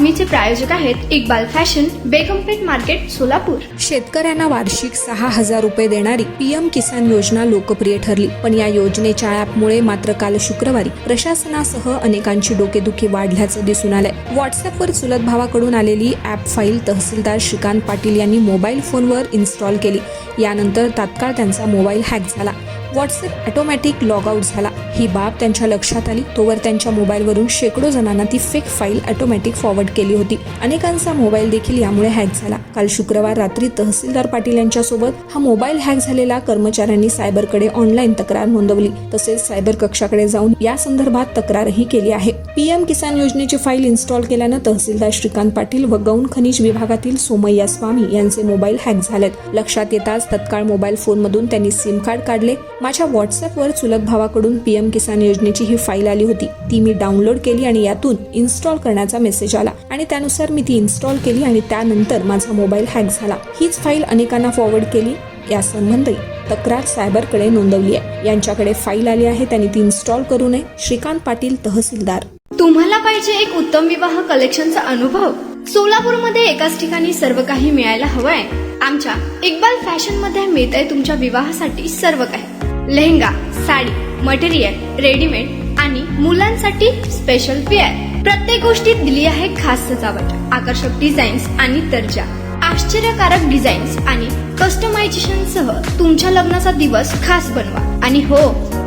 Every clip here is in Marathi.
बातमीचे प्रायोजक आहेत इक्बाल फॅशन, बेगमपेठ मार्केट, सोलापूर। शेतकऱ्यांना वार्षिक 6,000 रुपये देणारी पीएम किसान योजना लोकप्रिय ठरली, पण या योजनेच्या ॲपमुळे मात्र काल शुक्रवारी प्रशासनासह अनेकांची डोकेदुखी वाढल्याचं दिसून आलंय। व्हॉट्सअपवर चुलत भावाकडून आलेली ॲप फाईल तहसीलदार श्रीकांत पाटील यांनी मोबाईल फोनवर इन्स्टॉल केली। यानंतर तात्काळ त्यांचा मोबाईल हॅक झाला। व्हॉट्सअप ऑटोमॅटिक लॉग आउट झाला। ही बाब त्यांच्या लक्षात आली तोवर त्यांच्या मोबाईलवरून शेकडो जणांना ती फेक फाईल ऑटोमॅटिक फॉरवर्ड केली होती। अनेकांचा मोबाईल देखील यामुळे हॅक झाला। काल शुक्रवार रात्री तहसीलदार पाटील यांच्यासोबत हा मोबाईल हॅक झालेला कर्मचाऱ्यांनी सायबरकडे ऑनलाईन तक्रार नोंदवली, तसेच सायबर कक्षाकडे जाऊन या संदर्भात तक्रारही केली आहे। पीएम किसान योजनेची फाईल इन्स्टॉल केल्यानं तहसीलदार श्रीकांत पाटील व गौण खनिज विभागातील सोमय्या स्वामी यांचे मोबाईल हॅक झालेत। लक्षात येताच तत्काळ मोबाईल फोनमधून त्यांनी सिम कार्ड काढले। माझ्या व्हॉट्सअपवर चुलत भावाकडून पीएम किसान योजनेची ही फाईल आली होती, ती मी डाउनलोड केली आणि यातून इन्स्टॉल करण्याचा मेसेज आला आणि त्यानुसार मी ती इन्स्टॉल केली आणि त्यानंतर माझा मोबाईल हॅक झाला। हीच फाईल अनेकांना फॉरवर्ड केली। यासंबंधी तक्रार सायबरकडे नोंदवली आहे। यांच्याकडे फाईल आली आहे, त्यांनी ती इन्स्टॉल करू नये। श्रीकांत पाटील, तहसीलदार। तुम्हाला पाहिजे एक उत्तम विवाह कलेक्शनचा अनुभव? सोलापूरमध्ये एकाच ठिकाणी सर्व काही मिळायला हवंय। आमच्या इक्बाल फॅशन मध्ये मिळतंय तुमच्या विवाहासाठी सर्व काही। लेहंगा, साडी, मटेरियल, रेडीमेड आणि मुलांसाठी स्पेशल वेअर। प्रत्येक गोष्टीत दिली आहे खास सजावट, आकर्षक डिझाईन्स आणि दर्जा, आश्चर्यकारक डिझाईन्स आणि कस्टमायझेशन सह तुमच्या लग्नाचा दिवस खास बनवा। आणि हो,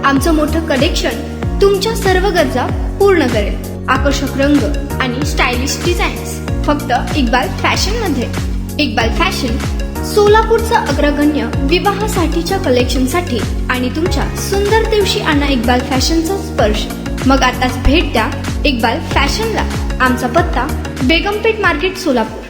आमचं मोठं कलेक्शन तुमच्या सर्व गरजा पूर्ण करेल। आकर्षक रंग आणि स्टायलिश डिझाईन्स फक्त इक्बाल फॅशन मध्ये। इक्बाल फॅशन सोलापूरचा अग्रगण्य विवाहासाठीच्या कलेक्शनसाठी आणि तुमच्या सुंदर दिवशी आणा इक्बाल फॅशनचा स्पर्श। मग आताच भेट द्या इक्बाल फॅशनला। आमचा पत्ता बेगमपेठ मार्केट, सोलापूर।